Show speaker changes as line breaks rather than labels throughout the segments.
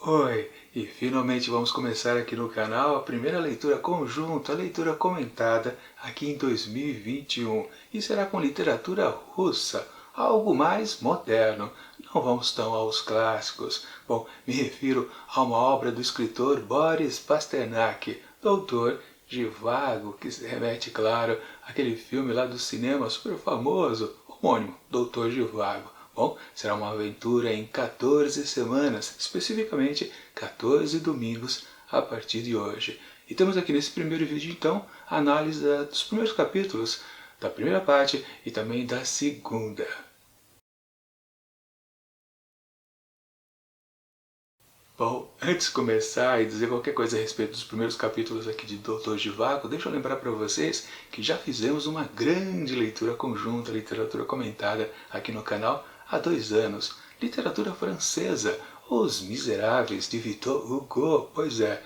Oi, e finalmente vamos começar aqui no canal a primeira leitura conjunta, a leitura comentada aqui em 2021 e será com literatura russa, algo mais moderno. Não vamos tão aos clássicos. Bom, me refiro a uma obra do escritor Boris Pasternak, Doutor Zhivago, que se remete, claro, àquele filme lá do cinema super famoso, homônimo, Doutor Zhivago. Bom, será uma aventura em 14 semanas, especificamente 14 domingos a partir de hoje. E temos aqui nesse primeiro vídeo, então, a análise dos primeiros capítulos, da primeira parte e também da segunda. Bom, antes de começar e dizer qualquer coisa a respeito dos primeiros capítulos aqui de Doutor Zhivago, deixa eu lembrar para vocês que já fizemos uma grande leitura conjunta, literatura comentada aqui no canal há 2 anos. Literatura francesa, Os Miseráveis, de Victor Hugo. Pois é,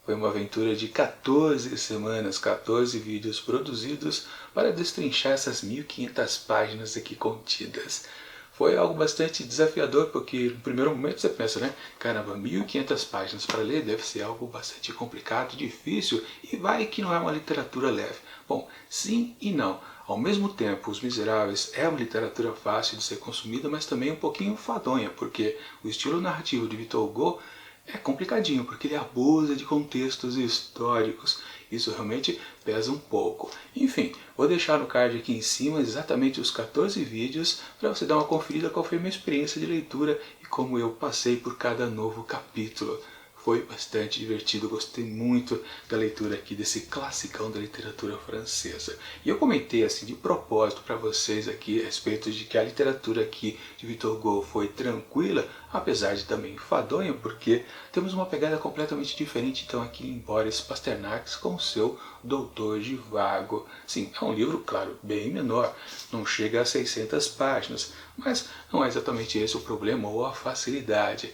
foi uma aventura de 14 semanas, 14 vídeos produzidos para destrinchar essas 1500 páginas aqui contidas. Foi algo bastante desafiador, porque no primeiro momento você pensa, né? Caramba, 1500 páginas para ler deve ser algo bastante complicado, difícil, e vai que não é uma literatura leve. Bom, sim e não. Ao mesmo tempo, Os Miseráveis é uma literatura fácil de ser consumida, mas também um pouquinho fadonha, porque o estilo narrativo de Victor Hugo é complicadinho, porque ele abusa de contextos históricos. Isso realmente pesa um pouco. Enfim, vou deixar no card aqui em cima exatamente os 14 vídeos para você dar uma conferida qual foi a minha experiência de leitura e como eu passei por cada novo capítulo. Foi bastante divertido, gostei muito da leitura aqui desse classicão da literatura francesa. E eu comentei assim de propósito para vocês aqui a respeito de que a literatura aqui de Victor Hugo foi tranquila, apesar de também enfadonha, porque temos uma pegada completamente diferente então aqui em Boris Pasternak com o seu Doutor Zhivago. Sim, é um livro, claro, bem menor, não chega a 600 páginas, mas não é exatamente esse o problema ou a facilidade.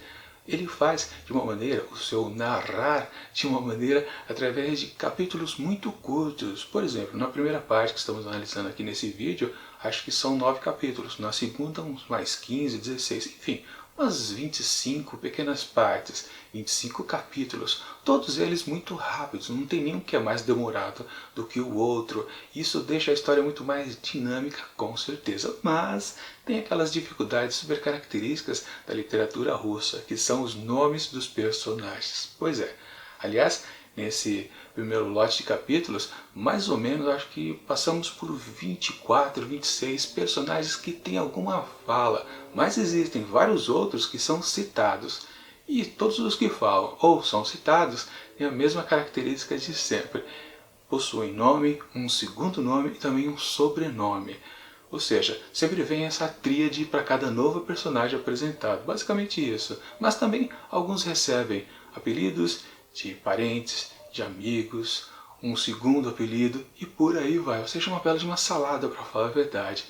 Ele faz de uma maneira, o seu narrar, de uma maneira através de capítulos muito curtos. Por exemplo, na primeira parte que estamos analisando aqui nesse vídeo, acho que são 9 capítulos. Na segunda, uns mais 15, 16, enfim, umas 25 pequenas partes, 25 capítulos, todos eles muito rápidos, não tem nenhum que é mais demorado do que o outro. Isso deixa a história muito mais dinâmica, com certeza, mas tem aquelas dificuldades super características da literatura russa, que são os nomes dos personagens. Pois é, aliás, nesse primeiro lote de capítulos, mais ou menos acho que passamos por 24, 26 personagens que têm alguma fala, mas existem vários outros que são citados. E todos os que falam ou são citados têm a mesma característica de sempre. Possuem nome, um segundo nome e também um sobrenome. Ou seja, sempre vem essa tríade para cada novo personagem apresentado, basicamente isso. Mas também alguns recebem apelidos de parentes, de amigos, um segundo apelido e por aí vai. Ou seja, uma bela de uma salada, para falar a verdade.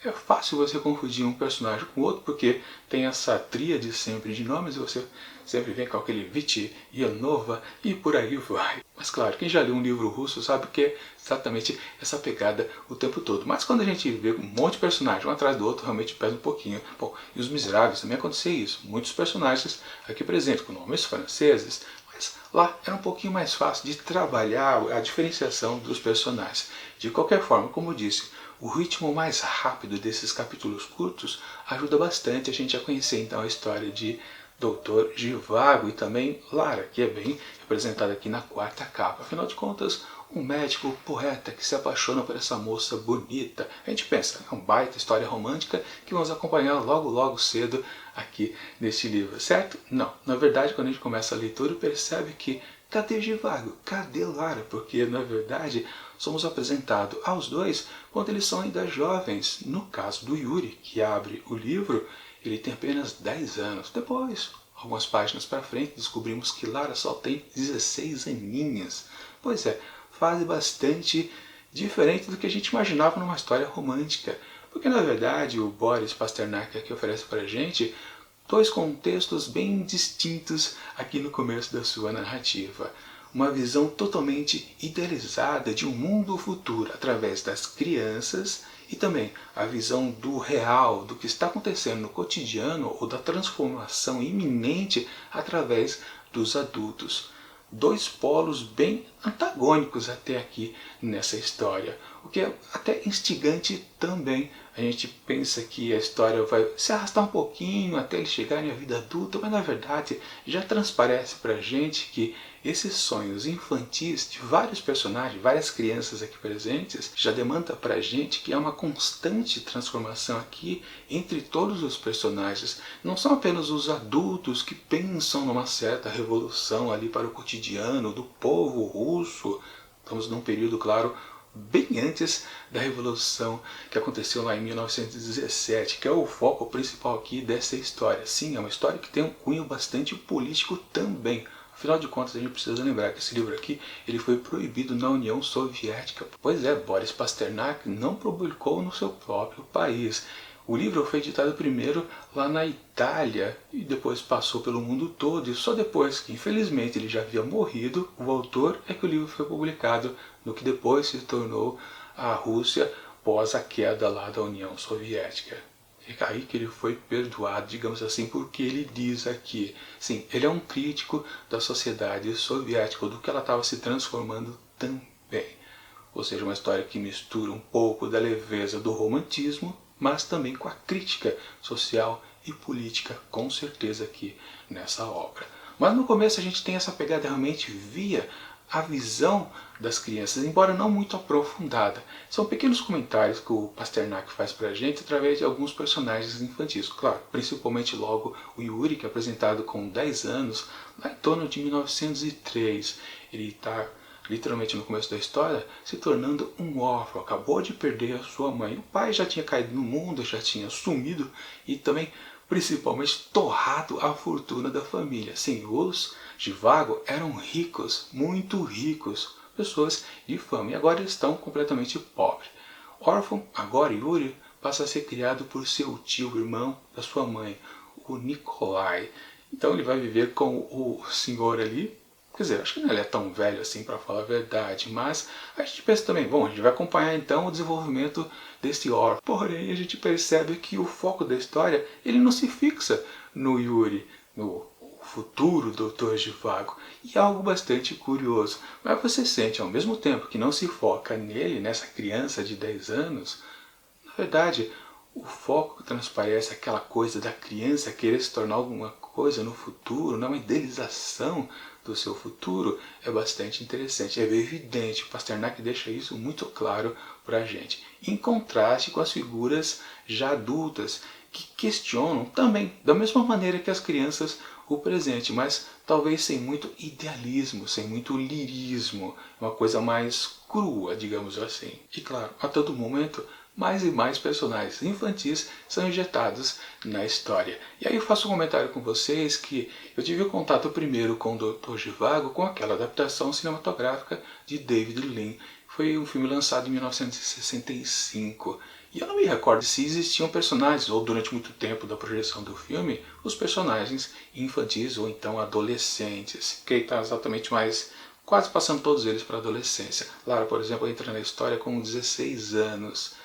É fácil você confundir um personagem com outro, porque tem essa tríade sempre de nomes e você sempre vem com aquele Viti, Ianova e por aí vai. Mas claro, quem já leu um livro russo sabe que é exatamente essa pegada o tempo todo. Mas quando a gente vê um monte de personagens um atrás do outro, realmente pesa um pouquinho. Bom, e Os Miseráveis também acontecia isso. Muitos personagens aqui presentes com nomes franceses, mas lá era um pouquinho mais fácil de trabalhar a diferenciação dos personagens. De qualquer forma, como eu disse, o ritmo mais rápido desses capítulos curtos ajuda bastante a gente a conhecer então a história de Doutor Zhivago e também Lara, que é bem representada aqui na quarta capa. Afinal de contas, um médico poeta que se apaixona por essa moça bonita. A gente pensa, é uma baita história romântica que vamos acompanhar logo cedo aqui neste livro, certo? Não, na verdade quando a gente começa a leitura percebe que cadê Zhivago? Cadê Lara? Porque na verdade somos apresentados aos dois quando eles são ainda jovens. No caso do Yuri, que abre o livro, ele tem apenas 10 anos. Depois, algumas páginas para frente, descobrimos que Lara só tem 16 aninhas. Pois é, fase bastante diferente do que a gente imaginava numa história romântica. Porque na verdade o Boris Pasternak aqui oferece para a gente dois contextos bem distintos aqui no começo da sua narrativa. Uma visão totalmente idealizada de um mundo futuro através das crianças e também a visão do real, do que está acontecendo no cotidiano ou da transformação iminente através dos adultos. Dois polos bem antagônicos até aqui nessa história, o que é até instigante também. A gente pensa que a história vai se arrastar um pouquinho até eles chegarem à vida adulta, mas na verdade já transparece pra gente que esses sonhos infantis de vários personagens, várias crianças aqui presentes, já demanda pra gente que há uma constante transformação aqui entre todos os personagens. Não são apenas os adultos que pensam numa certa revolução ali para o cotidiano do povo russo. Estamos num período, claro, bem antes da Revolução que aconteceu lá em 1917, que é o foco principal aqui dessa história. Sim, é uma história que tem um cunho bastante político também. Afinal de contas, a gente precisa lembrar que esse livro aqui ele foi proibido na União Soviética. Pois é, Boris Pasternak não publicou no seu próprio país. O livro foi editado primeiro lá na Itália e depois passou pelo mundo todo, e só depois que infelizmente ele já havia morrido, o autor, é que o livro foi publicado no que depois se tornou a Rússia pós a queda lá da União Soviética. Fica aí que ele foi perdoado, digamos assim, porque ele diz aqui, sim, ele é um crítico da sociedade soviética, do que ela estava se transformando também. Ou seja, uma história que mistura um pouco da leveza do romantismo, mas também com a crítica social e política, com certeza, aqui nessa obra. Mas no começo a gente tem essa pegada realmente via a visão das crianças, embora não muito aprofundada. São pequenos comentários que o Pasternak faz pra gente através de alguns personagens infantis. Claro, principalmente logo o Yuri, que é apresentado com 10 anos, lá em torno de 1903. Ele está literalmente no começo da história, se tornando um órfão, acabou de perder a sua mãe. O pai já tinha caído no mundo, já tinha sumido e também, principalmente, torrado a fortuna da família. Sim, os Zhivago eram ricos, muito ricos, pessoas de fama, e agora eles estão completamente pobres. Órfão, agora Yuri passa a ser criado por seu tio, irmão da sua mãe, o Nikolai. Então ele vai viver com o senhor ali. Quer dizer, acho que não é tão velho assim, para falar a verdade, mas a gente pensa também, bom, a gente vai acompanhar então o desenvolvimento desse órfão. Porém, a gente percebe que o foco da história, ele não se fixa no Yuri, no futuro Dr. Zhivago, e é algo bastante curioso. Mas você sente, ao mesmo tempo que não se foca nele, nessa criança de 10 anos, na verdade, o foco transparece aquela coisa da criança querer se tornar alguma coisa no futuro, uma idealização do seu futuro, é bastante interessante, é evidente. O Pasternak deixa isso muito claro para a gente, em contraste com as figuras já adultas, que questionam também, da mesma maneira que as crianças, o presente, mas talvez sem muito idealismo, sem muito lirismo, uma coisa mais crua, digamos assim. E claro, a todo momento, mais e mais personagens infantis são injetados na história. E aí eu faço um comentário com vocês que eu tive o contato primeiro com o Dr. Zhivago com aquela adaptação cinematográfica de David Lean. Foi um filme lançado em 1965. E eu não me recordo se existiam personagens, ou durante muito tempo da projeção do filme, os personagens infantis ou então adolescentes, que está exatamente mais quase passando todos eles para a adolescência. Lara, por exemplo, entra na história com 16 anos.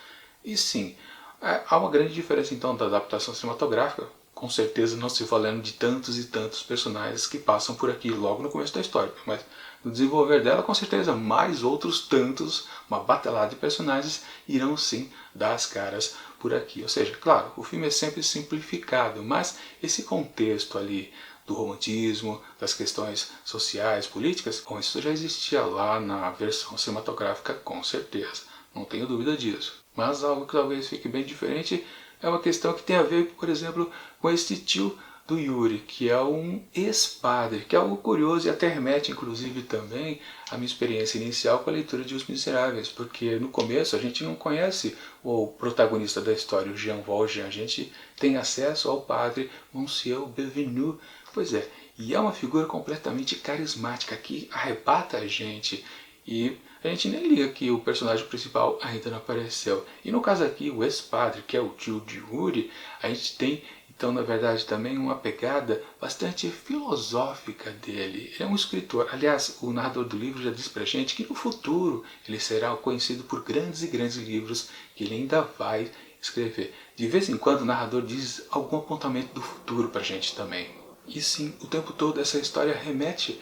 E sim, há uma grande diferença então da adaptação cinematográfica, com certeza não se valendo de tantos e tantos personagens que passam por aqui logo no começo da história, mas no desenvolver dela, com certeza, mais outros tantos, uma batelada de personagens, irão sim dar as caras por aqui. Ou seja, claro, o filme é sempre simplificado, mas esse contexto ali do romantismo, das questões sociais, políticas, bom, isso já existia lá na versão cinematográfica, com certeza, não tenho dúvida disso. Mas algo que talvez fique bem diferente é uma questão que tem a ver, por exemplo, com este tio do Yuri, que é um ex-padre, que é algo curioso e até remete, inclusive, também à minha experiência inicial com a leitura de Os Miseráveis, porque no começo a gente não conhece o protagonista da história, o Jean Valjean, a gente tem acesso ao padre Monsieur Bienvenu. Pois é, e é uma figura completamente carismática, que arrebata a gente, e a gente nem liga que o personagem principal ainda não apareceu. E no caso aqui, o ex-padre, que é o tio de Yuri, a gente tem então, na verdade, também uma pegada bastante filosófica dele. Ele é um escritor. Aliás, o narrador do livro já diz pra gente que no futuro ele será conhecido por grandes e grandes livros que ele ainda vai escrever. De vez em quando o narrador diz algum apontamento do futuro pra gente também. E sim, o tempo todo essa história remete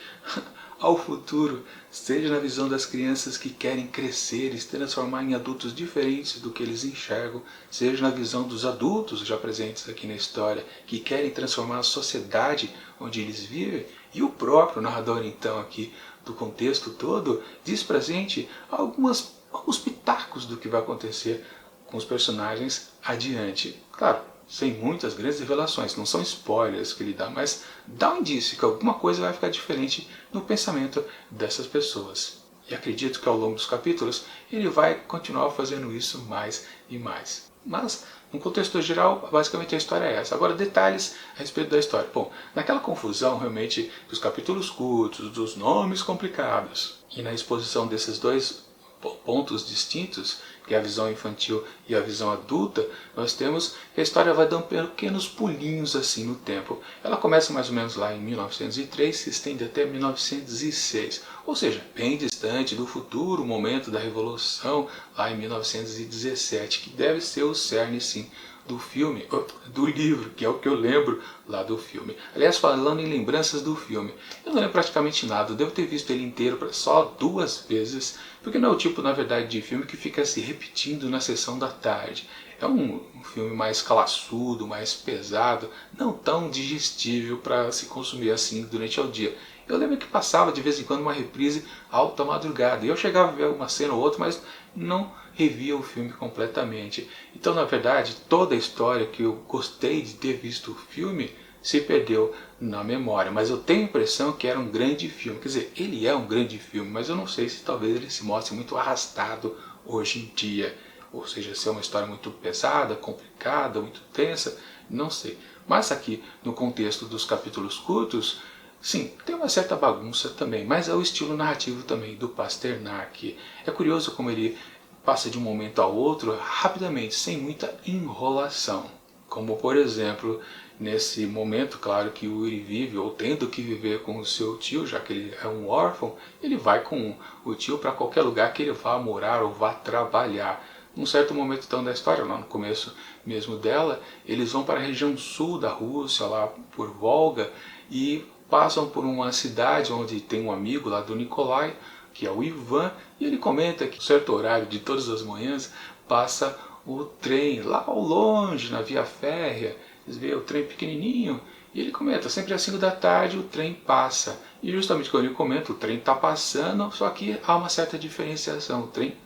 ao futuro, seja na visão das crianças que querem crescer e se transformar em adultos diferentes do que eles enxergam, seja na visão dos adultos já presentes aqui na história, que querem transformar a sociedade onde eles vivem, e o próprio narrador então aqui do contexto todo diz pra gente alguns pitacos do que vai acontecer com os personagens adiante. Claro, sem muitas grandes revelações, não são spoilers que ele dá, mas dá um indício que alguma coisa vai ficar diferente no pensamento dessas pessoas. E acredito que ao longo dos capítulos ele vai continuar fazendo isso mais e mais. Mas, no contexto geral, basicamente a história é essa. Agora, detalhes a respeito da história. Bom, naquela confusão realmente dos capítulos curtos, dos nomes complicados, e na exposição desses dois pontos distintos, que é a visão infantil e a visão adulta, nós temos que a história vai dando pequenos pulinhos assim no tempo. Ela começa mais ou menos lá em 1903, se estende até 1906, ou seja, bem distante do futuro momento da Revolução, lá em 1917, que deve ser o cerne sim do filme, do livro, que é o que eu lembro lá do filme. Aliás, falando em lembranças do filme, eu não lembro praticamente nada, eu devo ter visto ele inteiro só 2 vezes, porque não é o tipo, na verdade, de filme que fica se repetindo na sessão da tarde. É um filme mais classudo, mais pesado, não tão digestível para se consumir assim durante o dia. Eu lembro que passava de vez em quando uma reprise alta madrugada, e eu chegava a ver uma cena ou outra, mas não revia o filme completamente. Então, na verdade, toda a história que eu gostei de ter visto o filme se perdeu na memória, mas eu tenho a impressão que era um grande filme. Quer dizer, ele é um grande filme, mas eu não sei se talvez ele se mostre muito arrastado hoje em dia. Ou seja, se é uma história muito pesada, complicada, muito tensa, não sei. Mas aqui, no contexto dos capítulos curtos, sim, tem uma certa bagunça também, mas é o estilo narrativo também do Pasternak. É curioso como ele passa de um momento ao outro rapidamente, sem muita enrolação. Como, por exemplo, nesse momento, claro, que o Yuri vive, ou tendo que viver com o seu tio, já que ele é um órfão, ele vai com o tio para qualquer lugar que ele vá morar ou vá trabalhar. Num certo momento então da história, lá no começo mesmo dela, eles vão para a região sul da Rússia, lá por Volga, e passam por uma cidade onde tem um amigo lá do Nikolai, que é o Ivan, e ele comenta que em certo horário de todas as manhãs passa o trem lá ao longe, na via férrea. Vocês veem o trem pequenininho, e ele comenta, sempre às 5 da tarde o trem passa. E justamente quando ele comenta, o trem está passando, só que há uma certa diferenciação. O trem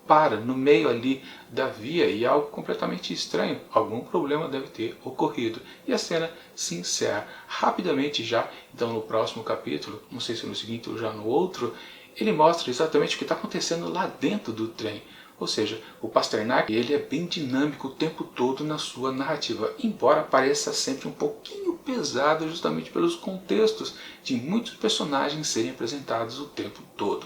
para no meio ali da via e é algo completamente estranho. Algum problema deve ter ocorrido. E a cena se encerra rapidamente já. Então no próximo capítulo, não sei se no seguinte ou já no outro, ele mostra exatamente o que está acontecendo lá dentro do trem. Ou seja, o Pasternak ele é bem dinâmico o tempo todo na sua narrativa, embora pareça sempre um pouquinho pesado justamente pelos contextos de muitos personagens serem apresentados o tempo todo.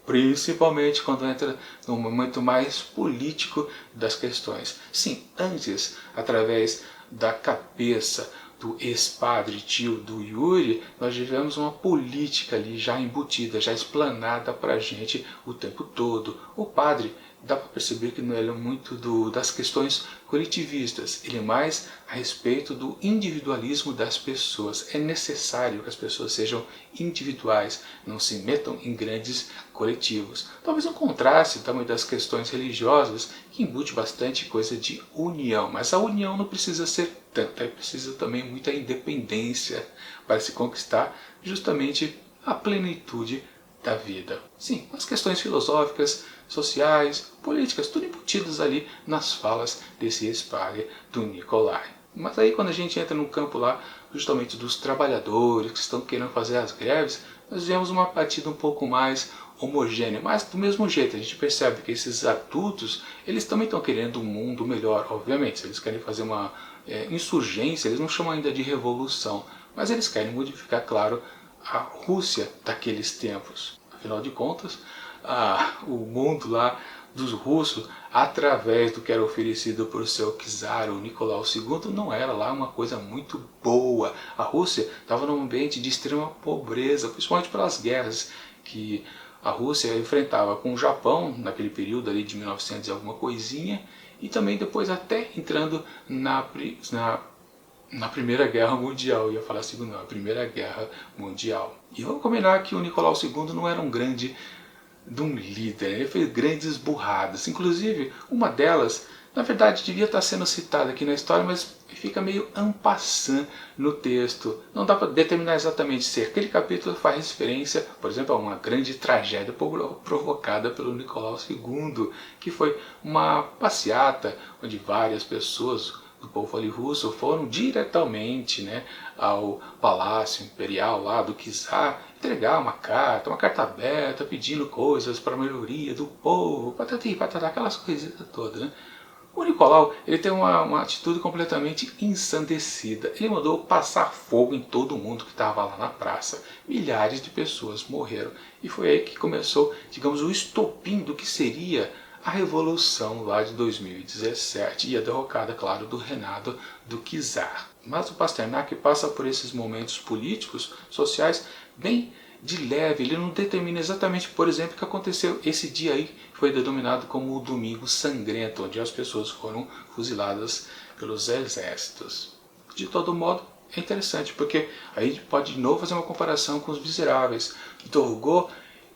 Principalmente quando entra no momento mais político das questões. Sim, antes, através da cabeça do ex-padre tio do Yuri, nós tivemos uma política ali já embutida, já explanada para a gente o tempo todo. O padre, dá para perceber que não é muito das questões coletivistas, ele é mais a respeito do individualismo das pessoas. É necessário que as pessoas sejam individuais, não se metam em grandes coletivos. Talvez um contraste também das questões religiosas, que embute bastante coisa de união, mas a união não precisa ser tanta, é preciso também muita independência para se conquistar justamente a plenitude da vida. Sim, as questões filosóficas, sociais, políticas, tudo embutidas ali nas falas desse ex-padre do Nikolai. Mas aí quando a gente entra no campo lá, justamente dos trabalhadores que estão querendo fazer as greves, nós vemos uma partida um pouco mais homogênea, mas do mesmo jeito a gente percebe que esses adultos, eles também estão querendo um mundo melhor, obviamente. Se eles querem fazer uma insurgência, eles não chamam ainda de revolução, mas eles querem modificar, claro, a Rússia daqueles tempos. Afinal de contas, o mundo lá dos russos através do que era oferecido por seu czar, o Nicolau II, não era lá uma coisa muito boa. A Rússia estava num ambiente de extrema pobreza, principalmente pelas guerras que a Rússia enfrentava com o Japão, naquele período ali de 1900 e alguma coisinha, e também depois até entrando na Primeira Guerra Mundial. Eu ia falar segunda, não, a Primeira Guerra Mundial. E vamos combinar que o Nicolau II não era um grande de um líder, ele fez grandes burradas, inclusive uma delas, na verdade devia estar sendo citada aqui na história, mas fica meio en passant no texto, não dá para determinar exatamente se aquele capítulo faz referência, por exemplo, a uma grande tragédia provocada pelo Nicolau II, que foi uma passeata onde várias pessoas do povo ali russo foram diretamente, né, ao palácio imperial lá do czar entregar uma carta aberta pedindo coisas para a melhoria do povo, patati, patatá, aquelas coisas todas, né? O Nicolau, ele tem uma atitude completamente ensandecida. Ele mandou passar fogo em todo mundo que estava lá na praça. Milhares de pessoas morreram. E foi aí que começou, digamos, o estopim do que seria a Revolução lá de 2017 e a derrocada, claro, do reinado do czar. Mas o Pasternak passa por esses momentos políticos, sociais, bem de leve. Ele não determina exatamente, por exemplo, o que aconteceu esse dia aí, foi denominado como o Domingo Sangrento, onde as pessoas foram fuziladas pelos exércitos. De todo modo, é interessante, porque aí a gente pode de novo fazer uma comparação com Os Miseráveis. Victor Hugo,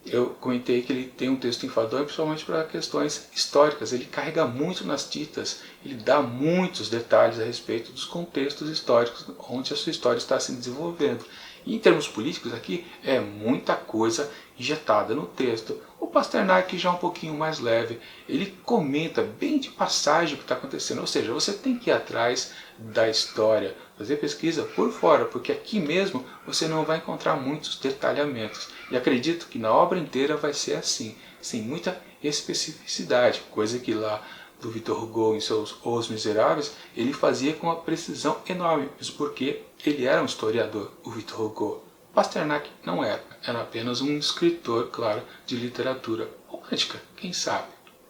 eu comentei que ele tem um texto enfadonho, principalmente para questões históricas. Ele carrega muito nas tintas, ele dá muitos detalhes a respeito dos contextos históricos onde a sua história está se desenvolvendo. E em termos políticos aqui, é muita coisa injetada no texto. O Pasternak já é um pouquinho mais leve, ele comenta bem de passagem o que está acontecendo, ou seja, você tem que ir atrás da história, fazer pesquisa por fora, porque aqui mesmo você não vai encontrar muitos detalhamentos. E acredito que na obra inteira vai ser assim, sem muita especificidade, coisa que lá do Victor Hugo em seus Os Miseráveis, ele fazia com uma precisão enorme, isso porque ele era um historiador, o Victor Hugo. Pasternak não era apenas um escritor, claro, de literatura romântica, quem sabe.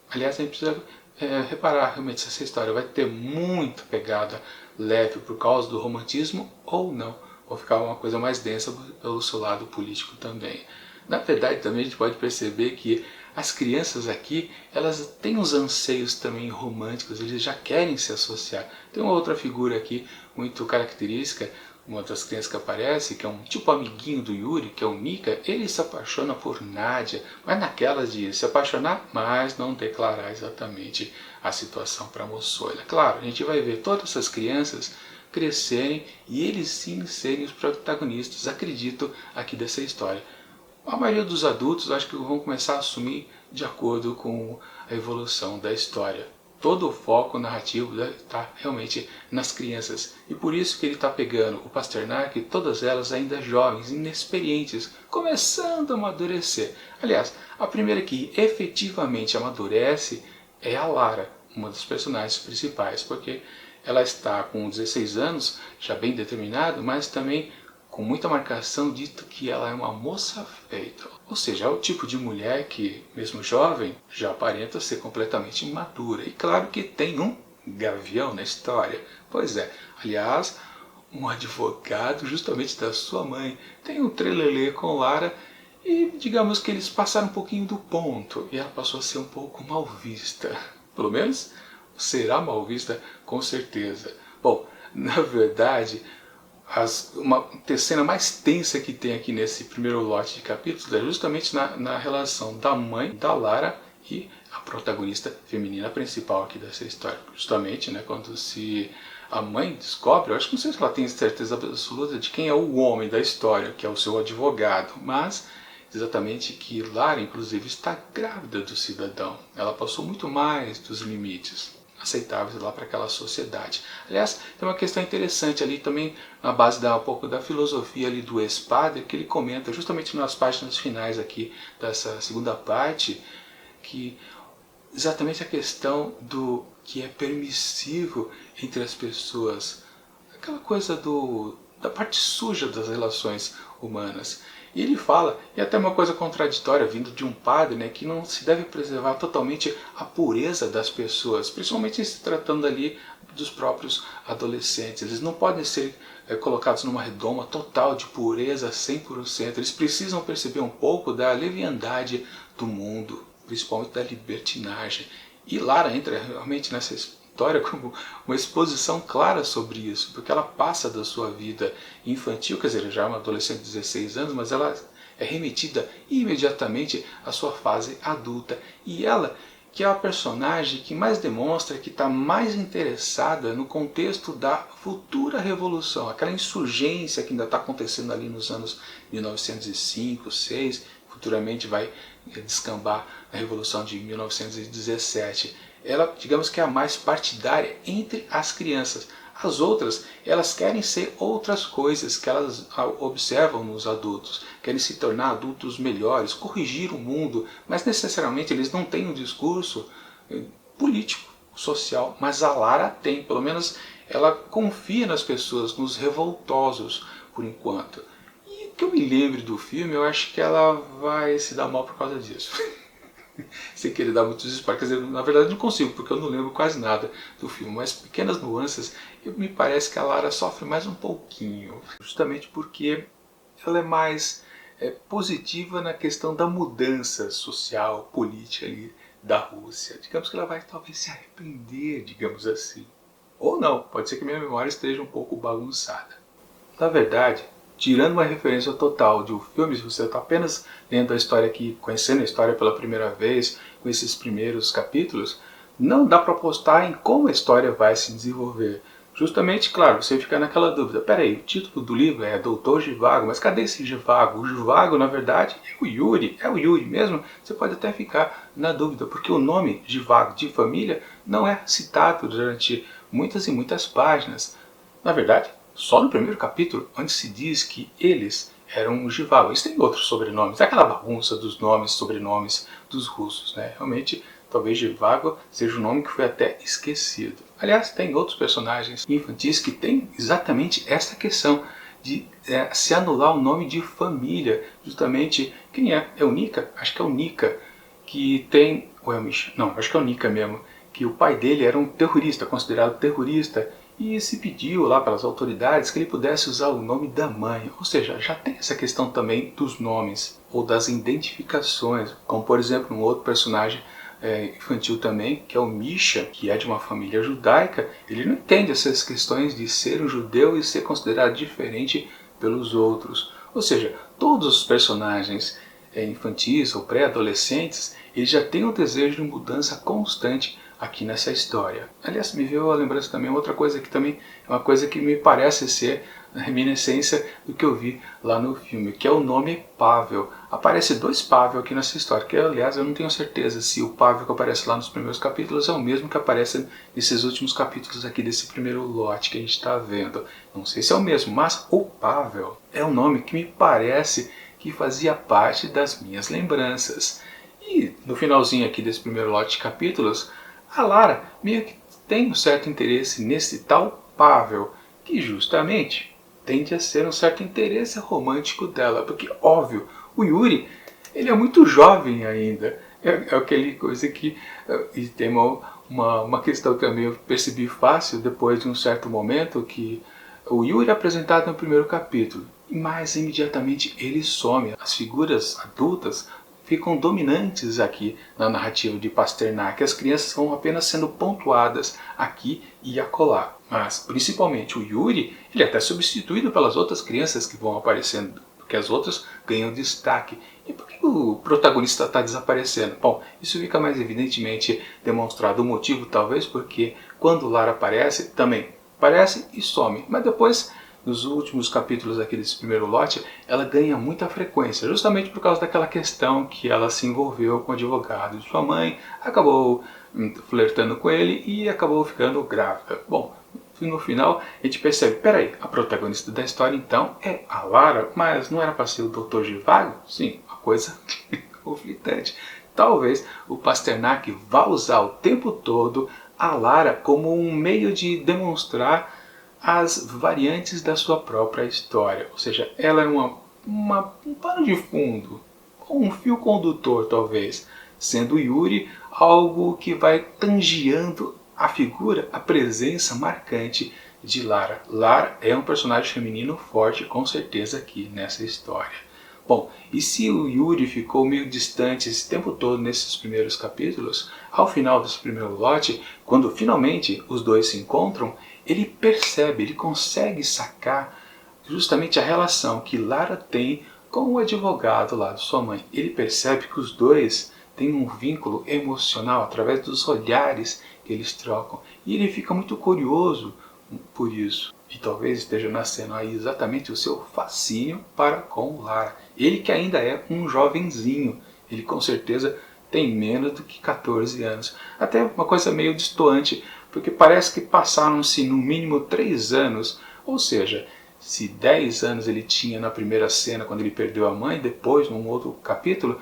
Aliás, a gente precisa reparar realmente se essa história vai ter muita pegada leve por causa do romantismo ou não, ou ficar uma coisa mais densa pelo seu lado político também. Na verdade, também a gente pode perceber que as crianças aqui, elas têm uns anseios também românticos, eles já querem se associar. Tem uma outra figura aqui muito característica, uma das crianças que aparece, que é um tipo amiguinho do Yuri, que é o Mika. Ele se apaixona por Nadia, mas naquelas de se apaixonar, mas não declarar exatamente a situação para a moçoila. Claro, a gente vai ver todas essas crianças crescerem e eles sim serem os protagonistas, acredito, aqui dessa história. A maioria dos adultos acho que vão começar a assumir de acordo com a evolução da história. Todo o foco narrativo está realmente nas crianças. E por isso que ele está pegando o Pasternak, todas elas ainda jovens, inexperientes, começando a amadurecer. Aliás, a primeira que efetivamente amadurece é a Lara, uma das personagens principais, porque ela está com 16 anos, já bem determinado, mas também com muita marcação dito que ela é uma moça feita. Ou seja, é o tipo de mulher que, mesmo jovem, já aparenta ser completamente madura. E claro que tem um gavião na história. Pois é, aliás, um advogado justamente da sua mãe. Tem um trelelê com Lara e digamos que eles passaram um pouquinho do ponto. E ela passou a ser um pouco mal vista. Pelo menos será mal vista com certeza. Bom, na verdade, uma cena mais tensa que tem aqui nesse primeiro lote de capítulos é justamente na relação da mãe da Lara e a protagonista feminina principal aqui dessa história. Justamente, né, quando a mãe descobre, eu acho que não sei se ela tem certeza absoluta de quem é o homem da história, que é o seu advogado, mas exatamente que Lara, inclusive, está grávida do cidadão. Ela passou muito mais dos limites aceitáveis lá para aquela sociedade. Aliás, tem uma questão interessante ali também, na base um pouco da filosofia ali do ex-padre, que ele comenta justamente nas páginas finais aqui dessa segunda parte, que exatamente a questão do que é permissivo entre as pessoas, aquela coisa da parte suja das relações humanas. E ele fala, e até uma coisa contraditória vindo de um padre, né, que não se deve preservar totalmente a pureza das pessoas, principalmente se tratando ali dos próprios adolescentes. Eles não podem ser colocados numa redoma total de pureza 100%. Eles precisam perceber um pouco da leviandade do mundo, principalmente da libertinagem. E Lara entra realmente nessa história como uma exposição clara sobre isso, porque ela passa da sua vida infantil, quer dizer, já é uma adolescente de 16 anos, mas ela é remetida imediatamente à sua fase adulta. E ela, que é a personagem que mais demonstra que está mais interessada no contexto da futura revolução, aquela insurgência que ainda está acontecendo ali nos anos 1905, 6, futuramente vai descambar a Revolução de 1917. Ela, digamos que é a mais partidária entre as crianças. As outras, elas querem ser outras coisas que elas observam nos adultos. Querem se tornar adultos melhores, corrigir o mundo, mas necessariamente eles não têm um discurso político, social. Mas a Lara tem, pelo menos ela confia nas pessoas, nos revoltosos, por enquanto. E que eu me lembre do filme, eu acho que ela vai se dar mal por causa disso. Sem querer dar muitos spoilers, quer dizer, na verdade não consigo, porque eu não lembro quase nada do filme, mas pequenas nuances, me parece que a Lara sofre mais um pouquinho, justamente porque ela é mais positiva na questão da mudança social, política ali da Rússia. Digamos que ela vai talvez se arrepender, digamos assim. Ou não, pode ser que minha memória esteja um pouco bagunçada. Na verdade, tirando uma referência total de um filme, se você está apenas lendo a história aqui, conhecendo a história pela primeira vez, com esses primeiros capítulos, não dá para apostar em como a história vai se desenvolver. Justamente, claro, você fica naquela dúvida, peraí, o título do livro é Doutor Zhivago, mas cadê esse Zhivago? O Zhivago, na verdade, é o Yuri mesmo? Você pode até ficar na dúvida, porque o nome Zhivago de família não é citado durante muitas e muitas páginas. Na verdade, só no primeiro capítulo, onde se diz que eles eram Zhivago. Eles têm outros sobrenomes, é aquela bagunça dos nomes, sobrenomes dos russos, né? Realmente, talvez Zhivago seja um nome que foi até esquecido. Aliás, tem outros personagens infantis que têm exatamente essa questão de se anular o nome de família. Justamente, quem é? É o Nika? Acho que é o Nika, que tem... Ou é o Misha? Não, acho que é o Nika mesmo. Que o pai dele era um terrorista, considerado terrorista, e se pediu lá pelas autoridades que ele pudesse usar o nome da mãe. Ou seja, já tem essa questão também dos nomes, ou das identificações, como por exemplo um outro personagem infantil também, que é o Misha, que é de uma família judaica. Ele não entende essas questões de ser um judeu e ser considerado diferente pelos outros. Ou seja, todos os personagens infantis ou pré-adolescentes, eles já têm um desejo de mudança constante aqui nessa história. Aliás, me veio a lembrança também outra coisa que também é uma coisa que me parece ser a reminiscência do que eu vi lá no filme, que é o nome Pavel. Aparece dois Pavel aqui nessa história, que aliás eu não tenho certeza se o Pavel que aparece lá nos primeiros capítulos é o mesmo que aparece nesses últimos capítulos aqui desse primeiro lote que a gente está vendo. Não sei se é o mesmo, mas o Pavel é um nome que me parece que fazia parte das minhas lembranças. E no finalzinho aqui desse primeiro lote de capítulos, a Lara meio que tem um certo interesse nesse tal Pavel, que justamente tende a ser um certo interesse romântico dela, porque, óbvio, o Yuri, ele é muito jovem ainda. É aquele coisa que... E tem uma questão que eu percebi fácil depois de um certo momento, que o Yuri é apresentado no primeiro capítulo, mas imediatamente ele some. As figuras adultas ficam dominantes aqui na narrativa de Pasternak. As crianças vão apenas sendo pontuadas aqui e acolá. Mas, principalmente, o Yuri, ele é até substituído pelas outras crianças que vão aparecendo, porque as outras ganham destaque. E por que o protagonista está desaparecendo? Bom, isso fica mais evidentemente demonstrado. O motivo, talvez, porque quando Lara aparece, também aparece e some. Mas depois, nos últimos capítulos aqui desse primeiro lote, ela ganha muita frequência, justamente por causa daquela questão que ela se envolveu com o advogado de sua mãe, acabou flertando com ele e acabou ficando grávida. Bom, no final a gente percebe, peraí, a protagonista da história então é a Lara, mas não era para ser o Dr. Zhivago? Sim, uma coisa conflitante. Talvez o Pasternak vá usar o tempo todo a Lara como um meio de demonstrar as variantes da sua própria história. Ou seja, ela é uma um pano de fundo, um fio condutor talvez, sendo Yuri algo que vai tangeando a figura, a presença marcante de Lara. Lara é um personagem feminino forte, com certeza, aqui nessa história. Bom, e se o Yuri ficou meio distante esse tempo todo nesses primeiros capítulos, ao final desse primeiro lote, quando finalmente os dois se encontram, ele percebe, ele consegue sacar justamente a relação que Lara tem com o advogado lá de sua mãe. Ele percebe que os dois têm um vínculo emocional através dos olhares que eles trocam. E ele fica muito curioso por isso. E talvez esteja nascendo aí exatamente o seu fascínio para com Lara. Ele que ainda é um jovenzinho. Ele com certeza tem menos do que 14 anos. Até uma coisa meio destoante, porque parece que passaram-se no mínimo 3 anos. Ou seja, se 10 anos ele tinha na primeira cena quando ele perdeu a mãe, depois num outro capítulo,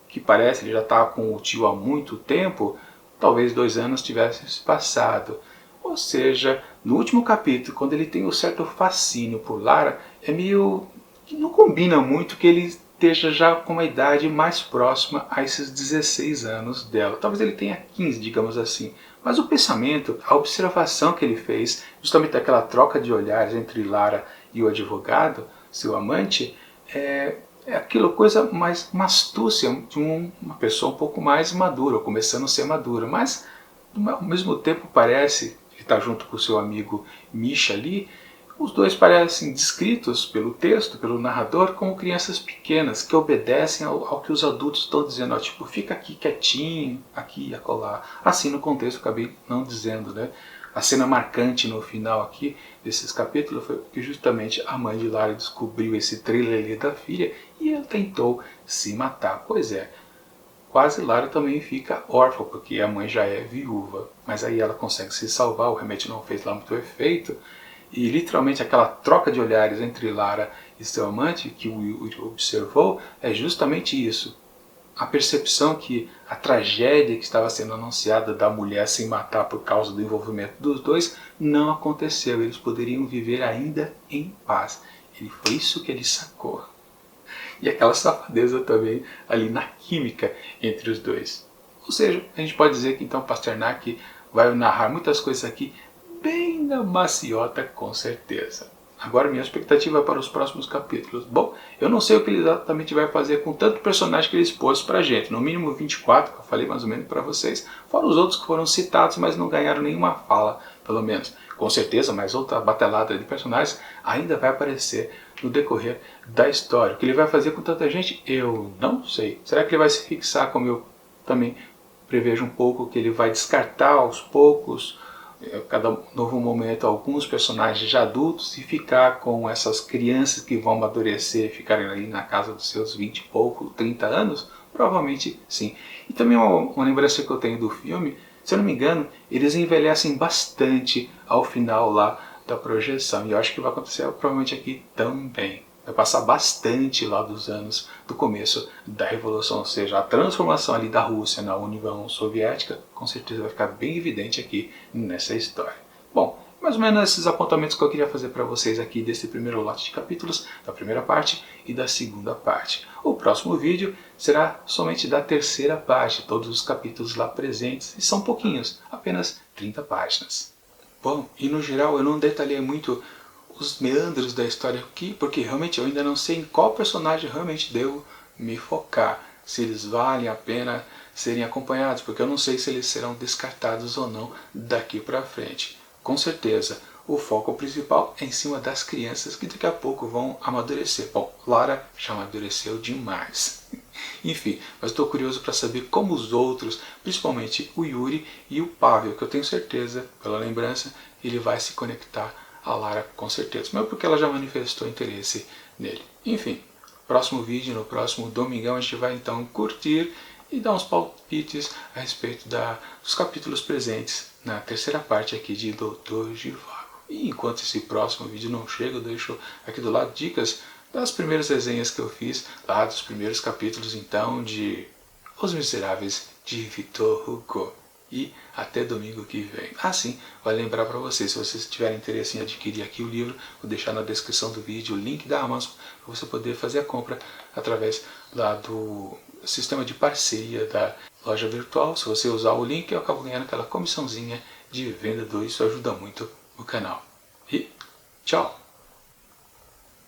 que parece ele já estava com o tio há muito tempo, talvez 2 anos tivessem se passado. Ou seja, no último capítulo, quando ele tem um certo fascínio por Lara, é meio que não combina muito que ele esteja já com uma idade mais próxima a esses 16 anos dela. Talvez ele tenha 15, digamos assim. Mas o pensamento, a observação que ele fez, justamente daquela troca de olhares entre Lara e o advogado, seu amante, é aquilo, coisa mais, uma astúcia de uma pessoa um pouco mais madura, começando a ser madura. Mas, ao mesmo tempo, parece que está junto com o seu amigo Misha ali, os dois parecem descritos pelo texto, pelo narrador, como crianças pequenas que obedecem ao que os adultos estão dizendo. Ó, tipo, fica aqui quietinho, aqui e acolá. Assim no contexto eu acabei não dizendo, né? A cena marcante no final aqui desses capítulos foi que justamente a mãe de Lara descobriu esse trelelê da filha e ela tentou se matar. Pois é, quase Lara também fica órfã, porque a mãe já é viúva. Mas aí ela consegue se salvar, o remédio não fez lá muito efeito. E literalmente aquela troca de olhares entre Lara e seu amante que o Yuri observou é justamente isso. A percepção que a tragédia que estava sendo anunciada da mulher se matar por causa do envolvimento dos dois não aconteceu. Eles poderiam viver ainda em paz. E foi isso que ele sacou. E aquela safadeza também ali na química entre os dois. Ou seja, a gente pode dizer que então Pasternak vai narrar muitas coisas aqui bem na maciota, com certeza. Agora minha expectativa é para os próximos capítulos. Bom, eu não sei o que ele exatamente vai fazer com tanto personagem que ele expôs pra gente. No mínimo 24, que eu falei mais ou menos para vocês. Fora os outros que foram citados, mas não ganharam nenhuma fala, pelo menos. Com certeza, mais outra batelada de personagens ainda vai aparecer no decorrer da história. O que ele vai fazer com tanta gente, eu não sei. Será que ele vai se fixar, como eu também prevejo um pouco, que ele vai descartar aos poucos, cada novo momento, alguns personagens já adultos e ficar com essas crianças que vão amadurecer e ficarem ali na casa dos seus 20 e pouco, 30 anos? Provavelmente sim. E também uma lembrança que eu tenho do filme, se eu não me engano, eles envelhecem bastante ao final lá da projeção. E eu acho que vai acontecer provavelmente aqui também. Vai passar bastante lá dos anos do começo da Revolução, ou seja, a transformação ali da Rússia na União Soviética, com certeza vai ficar bem evidente aqui nessa história. Bom, mais ou menos esses apontamentos que eu queria fazer para vocês aqui desse primeiro lote de capítulos, da primeira parte e da segunda parte. O próximo vídeo será somente da terceira parte, todos os capítulos lá presentes, e são pouquinhos, apenas 30 páginas. Bom, e no geral eu não detalhei muito os meandros da história aqui, porque realmente eu ainda não sei em qual personagem realmente devo me focar, se eles valem a pena serem acompanhados, porque eu não sei se eles serão descartados ou não daqui para frente. Com certeza, o foco principal é em cima das crianças que daqui a pouco vão amadurecer. Bom, Lara já amadureceu demais. Enfim, mas estou curioso para saber como os outros, principalmente o Yuri e o Pavel, que eu tenho certeza, pela lembrança, ele vai se conectar a Lara com certeza, mas porque ela já manifestou interesse nele. Enfim, próximo vídeo, no próximo domingão, a gente vai então curtir e dar uns palpites a respeito dos capítulos presentes na terceira parte aqui de Doutor Zhivago. E enquanto esse próximo vídeo não chega, eu deixo aqui do lado dicas das primeiras resenhas que eu fiz, lá dos primeiros capítulos então de Os Miseráveis de Victor Hugo. e até domingo que vem. Ah, sim, vale lembrar para vocês, se vocês tiverem interesse em adquirir aqui o livro, vou deixar na descrição do vídeo o link da Amazon para você poder fazer a compra através lá do sistema de parceria da loja virtual. Se você usar o link, eu acabo ganhando aquela comissãozinha de vendedor, isso ajuda muito o canal. E tchau!